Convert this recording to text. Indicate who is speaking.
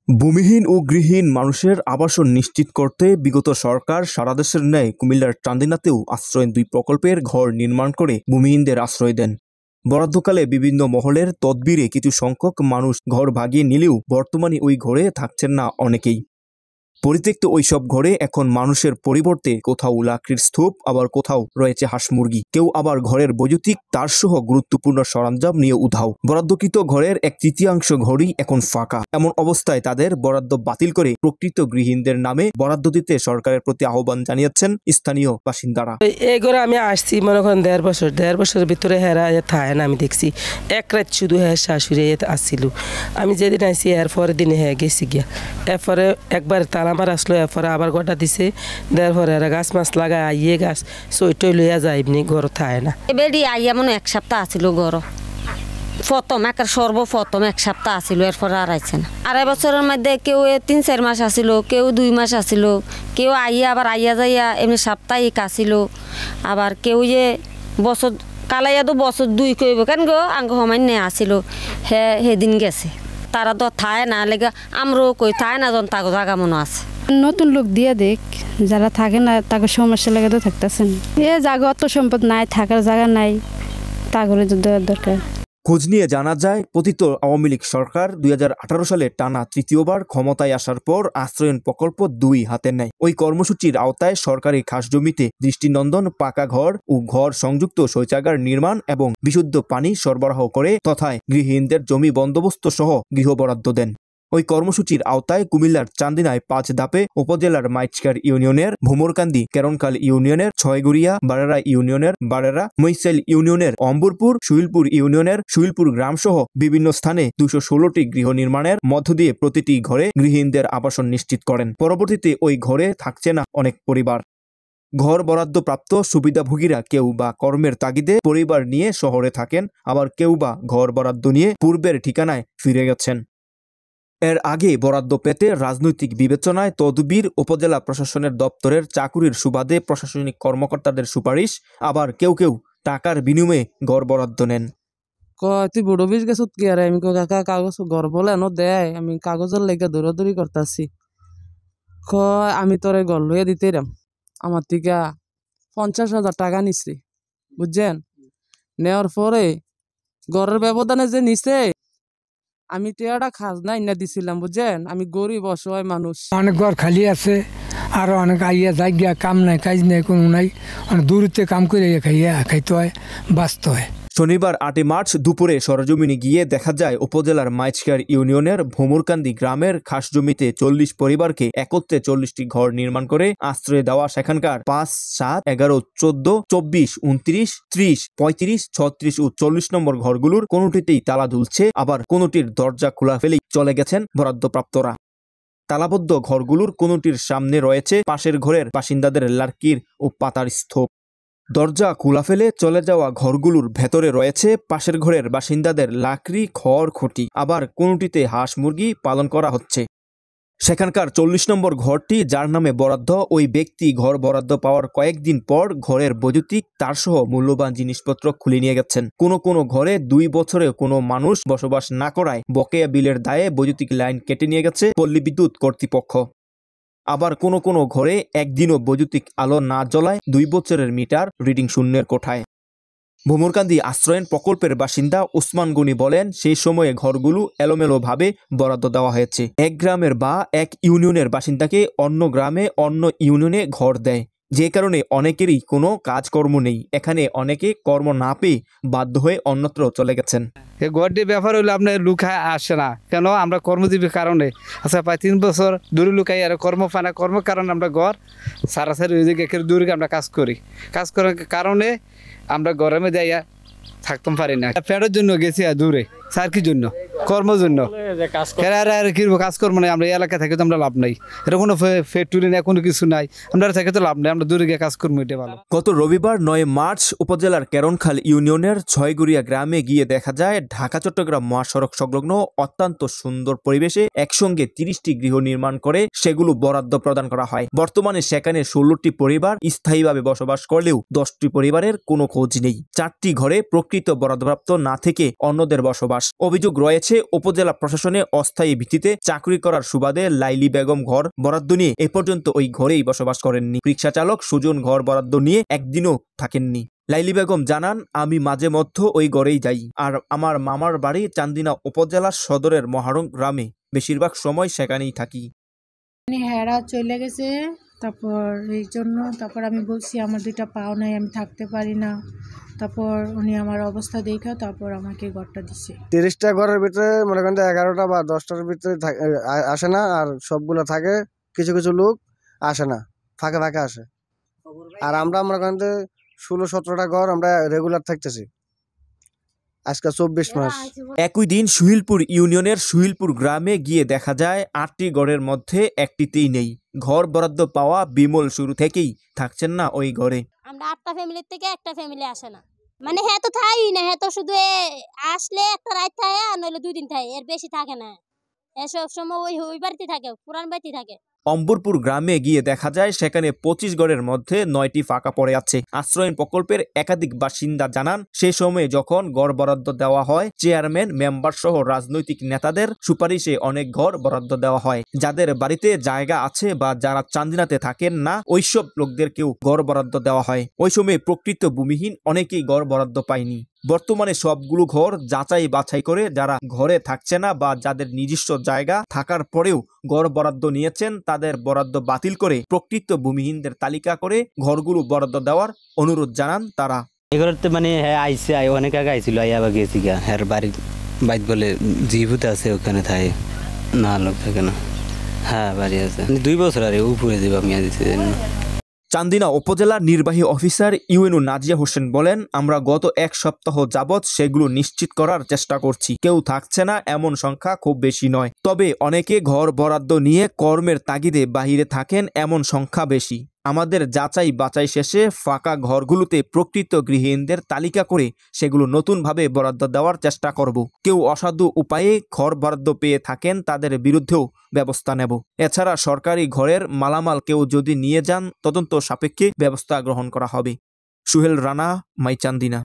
Speaker 1: ভূমিহীন ও গৃহহীন মানুষের আবাসন নিশ্চিত করতে বিগত সরকার সারা দেশের ন্যায় কুমিল্লার চান্দিনাতেও আশ্রয় ২ প্রকল্পের ঘর নির্মাণ করে ভূমিহীনদের আশ্রয় দেন। বরাদ্দকালে বিভিন্ন মহলের তদবিরে কিছু সংখ্যক মানুষ ঘর ভাগিয়ে নিলেও বর্তমানে ওই ঘরে থাকছেন না অনেকেই। পরিত্যক্ত ওইসব ঘরে এখন মানুষের পরিবর্তে কোথাও লাকড়ির স্তূপ, আবার কোথাও রয়েছে হাঁস মুরগি, কেউ আবার ঘরের বৈদ্যুতিক তারসহ গুরুত্বপূর্ণ সরঞ্জাম নিয়ে উধাও। বরাদ্দকৃত ঘরের 1/3 ঘরই এখন ফাঁকা। এমন অবস্থায় তাদের বরাদ্দ বাতিল করে প্রকৃত গৃহহীনদের নামে বরাদ্দ দিতে সরকারের প্রতি আহ্বান জানিয়েছেন স্থানীয় বাসিন্দারা।
Speaker 2: এই ঘরে আমি আসছি মনে করেন ১.৫ বছরের ভিতরে হেরা থাকে না। আমি দেখছি এক রাত শুধু হ্যাঁ শাশুড়ি আসছিল। আমি যেদিন আসছি এর পরের দিনে হ্যাঁ গেছি গিয়া, এরপরে একবার আমার আসলো, এরপরে আবার গোটা দিছে, দেওয়ার পরে গাছ মাছ লাগায় আইয়ে গাছ সইটই লইয়া যায়, এমনি গরু থাকে না।
Speaker 3: এবারে আইয়া মনে 1 সপ্তাহ আসিল গরু, প্রথম একের সর্বপ্রথম 1 সপ্তাহ আসিল, এরপরে আর আইছে না। 2.5 বছরের মধ্যে কেউ 3-4 মাস আসিল, কেউ 2 মাস আসিল, কেউ আইয়া আবার আইয়া যাইয়া এমনি সাপ্তাহিক আসিল, আবার কেউ যে বছর কালাইয়া তো বছর 2 কইব কেন গো আঙ্গ সমান্য আসিল, সেদিন গেছে। তারা তো থায় না লেগে আমরাও কই থায় না, যখন তাকে জায়গা মনে আছে।
Speaker 4: নতুন লোক দিয়ে দেখ, যারা থাকে না তাকে সমস্যা লেগে তো থাকতেছেন। এ জায়গা অত সম্পদ নাই, থাকার জায়গা নাই, তাগরে তো দেওয়ার দরকার।
Speaker 1: খোঁজ নিয়ে জানা যায়, পতিত আওয়ামী লীগ সরকার 2018 সালে টানা তৃতীয়বার ক্ষমতায় আসার পর আশ্রয়ন প্রকল্প 2 হাতে নেয়। ওই কর্মসূচির আওতায় সরকারি খাস জমিতে দৃষ্টিনন্দন পাকা ঘর ও ঘর সংযুক্ত শৌচাগার নির্মাণ এবং বিশুদ্ধ পানি সরবরাহ করে তথায় গৃহহীনদের জমি বন্দোবস্ত সহ গৃহ বরাদ্দ দেন। ওই কর্মসূচির আওতায় কুমিল্লার চান্দিনায় 5 ধাপে উপজেলার মাইচকার ইউনিয়নের ভোমরকান্দি, কেরনখাল ইউনিয়নের ছয়গুড়িয়া, বারেরা ইউনিয়নের বারেরা, মৈসাইল ইউনিয়নের অম্বরপুর, শুইলপুর ইউনিয়নের শুইলপুর গ্রাম সহ বিভিন্ন স্থানে 216টি গৃহ নির্মাণের মধ্য দিয়ে প্রতিটি ঘরে গৃহহীনদের আবাসন নিশ্চিত করেন। পরবর্তীতে ওই ঘরে থাকছে না অনেক পরিবার। ঘর বরাদ্দপ্রাপ্ত সুবিধাভোগীরা কেউ বা কর্মের তাগিদে পরিবার নিয়ে শহরে থাকেন, আবার কেউ বা ঘর বরাদ্দ নিয়ে পূর্বের ঠিকানায় ফিরে গেছেন। এর আগে বরাদ্দ পেতে রাজনৈতিক বিবেচনায় তদবির, উপজেলা প্রশাসনের দপ্তরের চাকুরির সুবাদে প্রশাসনিক কর্মকর্তাদের সুপারিশ, আবার কেউ কেউ টাকার বিনিময়ে ঘর বরাদ্দ নেন।
Speaker 2: তুই বড় বিষ গেছত কি আর আমি কাকা কাগজ ঘর বলে এনো দেয়, আমি কাগজের লেগে দৌড়াদৌড়ি করতেছি। আমি তোরে ঘর লইয়া দিতে রাম, আমার থেকে 50,000 টাকা নিচ্ছি, বুঝছেন? নেওয়ার পরে ঘরের ব্যবধানে যে নিছে, আমি টেয়াটা খাজনা ইনা দিছিলাম, বুঝছেন? আমি গরিব অসহায় মানুষ।
Speaker 5: অনেক ঘর খালি আছে, আর অনেক আইয়া যাই গিয়া, কাম নাই, কাজ নাই, কোনো নাই, অনেক দূরতে কাম করে খাইতে হয়, বাঁচতে হয়।
Speaker 1: শনিবার 8 মার্চ দুপুরে সরজমিনে গিয়ে দেখা যায় উপজেলার মাইচকার ইউনিয়নের ভোমরকান্দি গ্রামের খাস জমিতে 40 পরিবারকে একত্রে 40টি ঘর নির্মাণ করে আশ্রয় দেওয়া সেখানকার 5, 7, 11, 14, 24, 29, 30, 35, 36 ও 40 নম্বর ঘরগুলোর কোনোটিতেই তালা ঝুলছে, আবার কোনোটির দরজা খোলা ফেলেই চলে গেছেন বরাদ্দপ্রাপ্তরা। তালাবদ্ধ ঘরগুলোর কোনোটির সামনে রয়েছে পাশের ঘরের বাসিন্দাদের লাকড়ির ও পাতার স্তূপ। দরজা খোলা ফেলে চলে যাওয়া ঘরগুলোর ভেতরে রয়েছে পাশের ঘরের বাসিন্দাদের লাকড়ি, খড়, খুঁটি, আবার কোনোটিতে হাঁস মুরগি পালন করা হচ্ছে। সেখানকার 40 নম্বর ঘরটি যার নামে বরাদ্দ, ওই ব্যক্তি ঘর বরাদ্দ পাওয়ার কয়েকদিন পর ঘরের বৈদ্যুতিক তারসহ মূল্যবান জিনিসপত্র খুলে নিয়ে গেছেন। কোনো ঘরে 2 বছরে কোনো মানুষ বসবাস না করায় বকেয়া বিলের দায়ে বৈদ্যুতিক লাইন কেটে নিয়ে গেছে পল্লী বিদ্যুৎ কর্তৃপক্ষ। আবার কোনো ঘরে একদিনও বৈদ্যুতিক আলো না জ্বলায় 2 বছরের মিটার রিডিং শূন্যের কোঠায়। ভোমরকান্দি আশ্রয়ন প্রকল্পের বাসিন্দা ওসমান গনি বলেন, সেই সময়ে ঘরগুলো এলোমেলোভাবে বরাদ্দ দেওয়া হয়েছে। এক গ্রামের বা এক ইউনিয়নের বাসিন্দাকে অন্য গ্রামে অন্য ইউনিয়নে ঘর দেয়, যে কারণে অনেকেরই কোনো কাজকর্ম নেই। এখানে অনেকে কর্ম না পেয়ে বাধ্য হয়ে অন্যত্র চলে গেছেন।
Speaker 6: এই ঘরটির ব্যাপার হইলে আপনার লুকায় আসে না কেন, আমরা কর্মজীবীর কারণে আচ্ছা প্রায় 3 বছর দূরে লুকাই, আর কর্ম পায় না, কর্মের কারণে আমরা ঘর সারাসারি ওই জায়গায় দূরে আমরা কাজ করার কারণে আমরা গরমে যাইয়া থাকতে পারি না। ফ্যাটের জন্য গেছি আর দূরে, স্যার কি জন্য? কর্মের জন্য। কাজকর্ম নাই, আমরা এলাকা থেকে তো আমরা লাভ নাই, এটা কোনো ফ্যাক্টরি নাই, কোনো কিছু নাই, আমরা থেকে তো লাভ নাই, আমরা দূরে গিয়ে কাজকর্ম এটা ভালো।
Speaker 1: গত রবিবার 9 মার্চ উপজেলার কেরনখাল ইউনিয়নের ছয়গুড়িয়া গ্রামে গিয়ে দেখা যায় ঢাকা চট্টগ্রাম মহাসড়ক সংলগ্ন অত্যন্ত সুন্দর পরিবেশে একসঙ্গে 30টি গৃহ নির্মাণ করে সেগুলো বরাদ্দ প্রদান করা হয়। বর্তমানে সেখানে 16টি পরিবার স্থায়ীভাবে বসবাস করলেও 10টি পরিবারের কোনো খোঁজ নেই। 4টি ঘরে প্রকৃত বরাদ্দপ্রাপ্ত না থেকে অন্যদের বসবাস। অভিযোগ রয়েছে উপজেলা প্রশাসনে অস্থায়ী ভিত্তিতে চাকরি করার সুবাদে লাইলি বেগম ঘর বরাদ্দ নিয়ে এ পর্যন্ত ওই ঘরেই বসবাস করেননি। রিকশা চালক সুজন ঘর বরাদ্দ নিয়ে একদিনও থাকেননি। লাইলি বেগম জানান, আমি মাঝে মধ্যে ওই ঘরেই যাই, আর আমার মামার বাড়ি চান্দিনা উপজেলা সদরের মহারং গ্রামে, বেশিরভাগ সময় সেখানেই থাকি।
Speaker 7: হেরা চলে গেছে, তারপর এই জন্য তারপর আমি বলছি আমার 2টা পাও নাই, আমি থাকতে পারি না। তারপর উনি আমার অবস্থা দেখা তারপর আমাকে ঘরটা দিছে।
Speaker 8: 30টা ঘরের ভিতরে মনে করেন 11টা বা 10টার ভিতরে আসে না, আর সবগুলো থাকে, কিছু কিছু লোক আসে না, ফাঁকে ফাঁকে আসে। আর আমরা মনে করেন 16-17টা ঘর আমরা রেগুলার থাকতেছি আজকে 24 মাস।
Speaker 1: একই দিন সুহিলপুর ইউনিয়নের সুহিলপুর গ্রামে গিয়ে দেখা যায় 8টি ঘরের মধ্যে একটিতেই নেই ঘর বরাদ্দ পাওয়া বিমল শুরু থেকেই থাকছেন না ওই ঘরে।
Speaker 9: আমরা 8টা ফ্যামিলির থেকে একটা ফ্যামিলি আসে না, মানে হ্যাঁ তো থাই না, হ্যাঁ তো শুধু আসলে একটা রাত থাকে আর নইলে 2 দিন থাকে, এর বেশি থাকে না। এসব সময় ওই বাড়িতে থাকে, পুরান বাড়িতে থাকে।
Speaker 1: অম্বরপুর গ্রামে গিয়ে দেখা যায় সেখানে 25 ঘরের মধ্যে 9টি ফাঁকা পড়ে আছে। আশ্রয়ন প্রকল্পের একাধিক বাসিন্দা জানান, সে সময়ে যখন ঘর বরাদ্দ দেওয়া হয় চেয়ারম্যান মেম্বার সহ রাজনৈতিক নেতাদের সুপারিশে অনেক ঘর বরাদ্দ দেওয়া হয়। যাদের বাড়িতে জায়গা আছে বা যারা চান্দিনাতে থাকেন না ওইসব লোকদেরকেও ঘর বরাদ্দ দেওয়া হয়। ওই সময় প্রকৃত ভূমিহীন অনেকেই ঘর বরাদ্দ পায়নি। বর্তমানে সবগুলো ঘর যাচাই বাছাই করে যারা ঘরে থাকছে না বা যাদের নিজস্ব জায়গা থাকার পরেও ঘর বরাদ্দ নিয়েছেন তাদের বরাদ্দ বাতিল করে প্রকৃত ভূমিহীনদের তালিকা করে ঘরগুলো বরাদ্দ দেওয়ার অনুরোধ জানান তারা।
Speaker 10: এগুলোতে মানে হ্যাঁ আইসে অনেক আগে আইছিল, আবার গেছি গা, হ্যাঁ বাড়ির বাইত বলে জীবুত আছে ওখানে থাকে না, লোক থাকে না। হ্যাঁ বাড়ি আছে 2 বছর আরে উপরে যাবো আমি দিচ্ছি।
Speaker 1: চান্দিনা উপজেলার নির্বাহী অফিসার ইউএনও নাজিয়া হোসেন বলেন, আমরা গত 1 সপ্তাহ যাবৎ সেগুলো নিশ্চিত করার চেষ্টা করছি। কেউ থাকছে না এমন সংখ্যা খুব বেশি নয়, তবে অনেকে ঘর বরাদ্দ নিয়ে কর্মের তাগিদে বাহিরে থাকেন এমন সংখ্যা বেশি। আমাদের যাচাই বাছাই শেষে ফাঁকা ঘরগুলোতে প্রকৃত গৃহহীনদের তালিকা করে সেগুলো নতুনভাবে বরাদ্দ দেওয়ার চেষ্টা করব। কেউ অসাধু উপায়ে ঘর বরাদ্দ পেয়ে থাকেন তাদের বিরুদ্ধেও ব্যবস্থা নেব। এছাড়া সরকারি ঘরের মালামাল কেউ যদি নিয়ে যান তদন্ত সাপেক্ষে ব্যবস্থা গ্রহণ করা হবে। সুহেল রানা, মাই চান্দিনা।